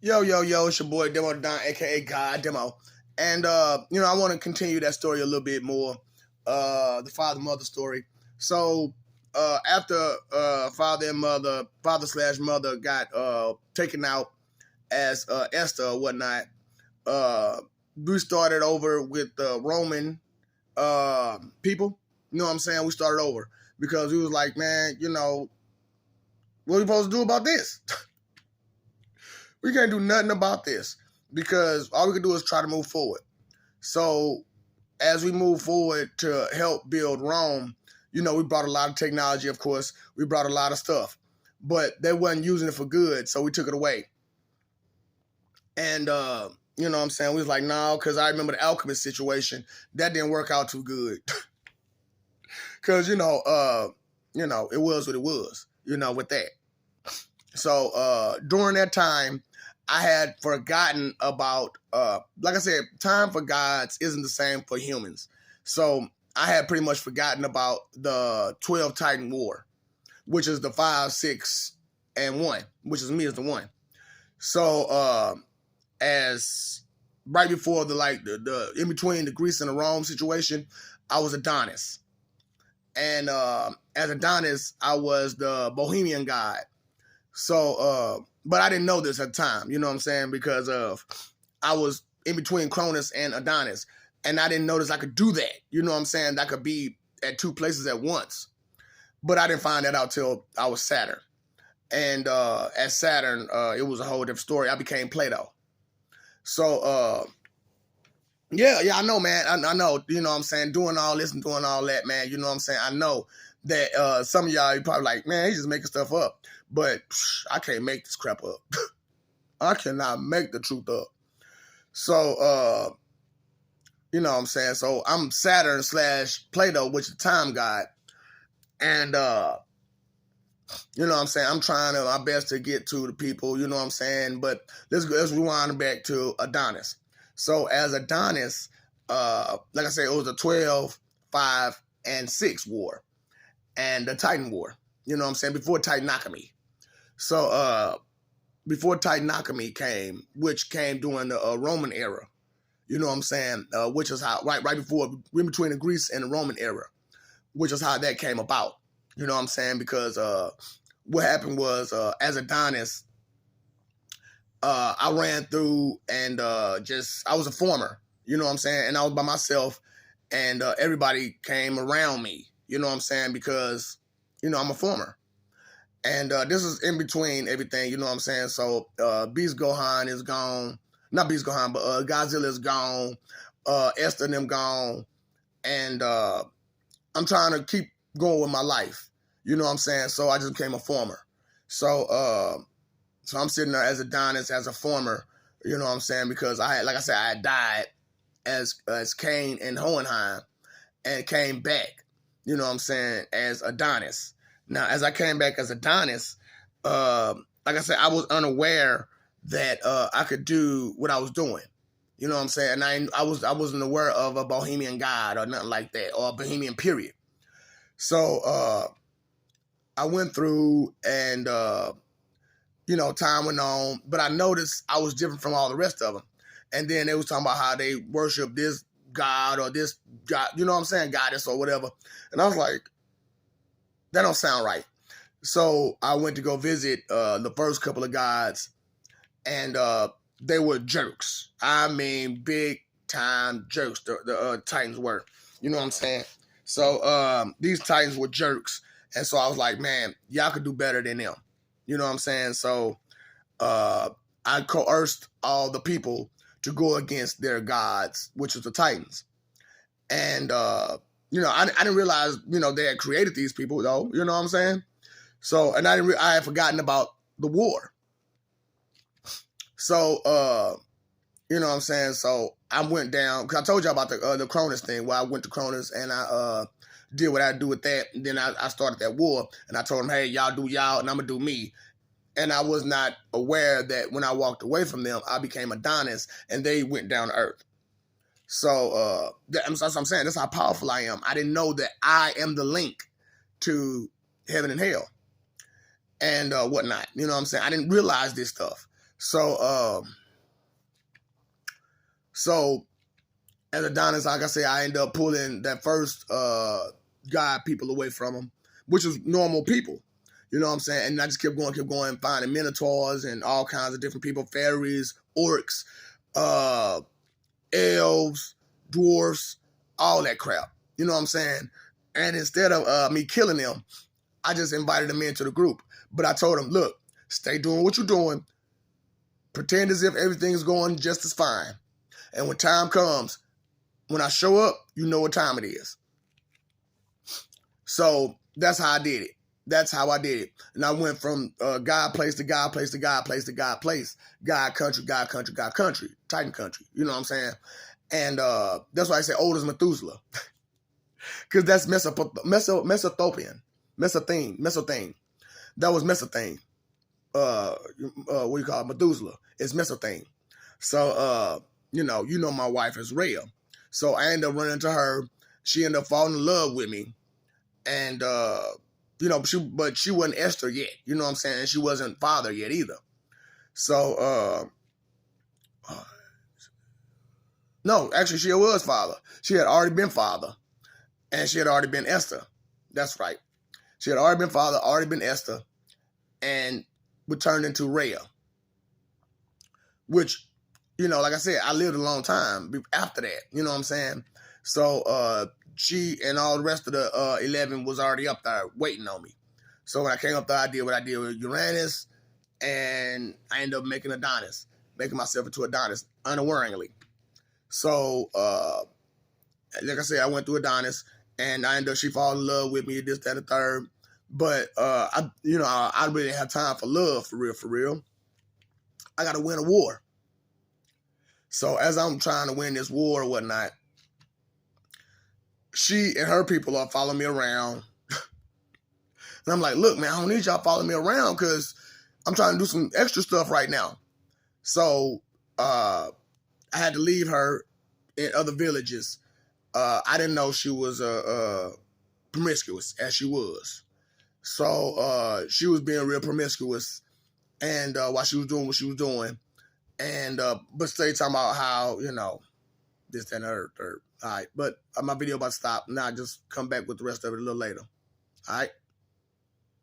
Yo, yo, yo, it's your boy Demo Don, aka God Demo. And I want to continue that story a little bit more. The father mother story. So after father and mother, father slash mother got taken out as Esther or whatnot, uh we started over with the Roman people. You know what I'm saying? We started over because we was like, man, what are we supposed to do about this? We can't do nothing about this because all we can do is try to move forward. So as we move forward to help build Rome, we brought a lot of technology, of course. We brought a lot of stuff, but they wasn't using it for good, so we took it away. And you know what I'm saying? We was like, no, because I remember the alchemist situation. That didn't work out too good. Because, it was what it was, with that. So during that time, I had forgotten about, like I said, time for gods isn't the same for humans. So I had pretty much forgotten about the 12 Titan War, which is the 5, 6, and 1, which is me as the 1. So as right before the in between the Greece and the Rome situation, I was Adonis. And as Adonis, I was the Bohemian god. So, but I didn't know this at the time, you know what I'm saying? Because I was in between Cronus and Adonis, and I didn't notice I could do that. You know what I'm saying? I could be at two places at once. But I didn't find that out till I was Saturn. And at Saturn, it was a whole different story. I became Plato. So, yeah, I know, man. I know, you know what I'm saying? Doing all this and doing all that, man. You know what I'm saying? I know that some of y'all, you probably like, man, he's just making stuff up. But I can't make this crap up. I cannot make the truth up. So, you know what I'm saying? So I'm Saturn / Plato, which is the time god. And, you know what I'm saying? I'm trying my best to get to the people, you know what I'm saying? But let's rewind back to Adonis. So as Adonis, like I said, it was the 12, 5, and 6 war. And the Titan War. You know what I'm saying? Before Titanomachy. So before Titanomachy came, which came during the Roman era, you know what I'm saying? Which is how right before, in between the Greece and the Roman era, which is how that came about. You know what I'm saying? Because what happened was, as Adonis, I ran through and I was a farmer. You know what I'm saying? And I was by myself, and everybody came around me. You know what I'm saying? Because I'm a farmer. And this is in between everything, you know what I'm saying? So Beast Gohan is gone. Not Beast Gohan, but Godzilla is gone. Esther and them gone. And I'm trying to keep going with my life. You know what I'm saying? So I just became a farmer. So I'm sitting there as Adonis, as a farmer, you know what I'm saying? Because I had died as Cain and Hohenheim and came back, you know what I'm saying, as Adonis. Now, as I came back as Adonis, like I said, I was unaware that I could do what I was doing. You know what I'm saying? And I wasn't aware of a Bohemian god or nothing like that, or a Bohemian period. So I went through and, time went on, but I noticed I was different from all the rest of them. And then they was talking about how they worship this god or this god, you know what I'm saying, goddess or whatever. And I was like, that don't sound right. So I went to go visit the first couple of gods, and they were jerks. I mean, big time jerks. The Titans were, you know what I'm saying? So these Titans were jerks, and so I was like, man, y'all could do better than them. You know what I'm saying? So I coerced all the people to go against their gods, which was the Titans. And I didn't realize, they had created these people, though. You know what I'm saying? So, and I had forgotten about the war. So, you know what I'm saying? So I went down, because I told you about the Cronus thing, where I went to Cronus and I did what I do with that. And then I started that war, and I told them, hey, y'all do y'all, and I'm going to do me. And I was not aware that when I walked away from them, I became Adonis, and they went down to earth. So that's what I'm saying. That's how powerful I am. I didn't know that I am the link to heaven and hell and whatnot. You know what I'm saying? I didn't realize this stuff. So as Adonis, like I said, I ended up pulling that first guy people away from him, which was normal people. You know what I'm saying? And I just kept going, finding minotaurs and all kinds of different people, fairies, orcs, elves, dwarfs, all that crap. You know what I'm saying? And instead of me killing them, I just invited them into the group. But I told them, look, stay doing what you're doing. Pretend as if everything is going just as fine. And when time comes, when I show up, you know what time it is. So that's how I did it. That's how I did it. And I went from God place to God place to God place to God place. God country, God country, God country. Titan country. You know what I'm saying? And that's why I say old as Methuselah. Because that's Mesopotamian. Mesothane. That was Mesothane. What do you call it? Methuselah. It's Mesothane. So, you know my wife is Rhea. So I ended up running into her. She ended up falling in love with me. And, she wasn't Esther yet. You know what I'm saying? She wasn't father yet either. So, no, actually she was father. She had already been father. And she had already been Esther. That's right. She had already been father, already been Esther, and would turn into Rhea. Which, like I said, I lived a long time after that. You know what I'm saying? So she and all the rest of the 11 was already up there waiting on me. So when I came up there, I did what I did with Uranus, and I ended up making Adonis, making myself into Adonis unawareingly. So, like I said, I went through Adonis, and she fell in love with me, this, that, and the third. But I really didn't have time for love, for real. I got to win a war. So as I'm trying to win this war or whatnot, she and her people are following me around. And I'm like, look, man, I don't need y'all following me around because I'm trying to do some extra stuff right now. So I had to leave her in other villages. I didn't know she was promiscuous as she was. So she was being real promiscuous, and while she was doing what she was doing, and but stay talking about how this, that, and the third. All right, but my video about to stop. Now I just come back with the rest of it a little later. All right.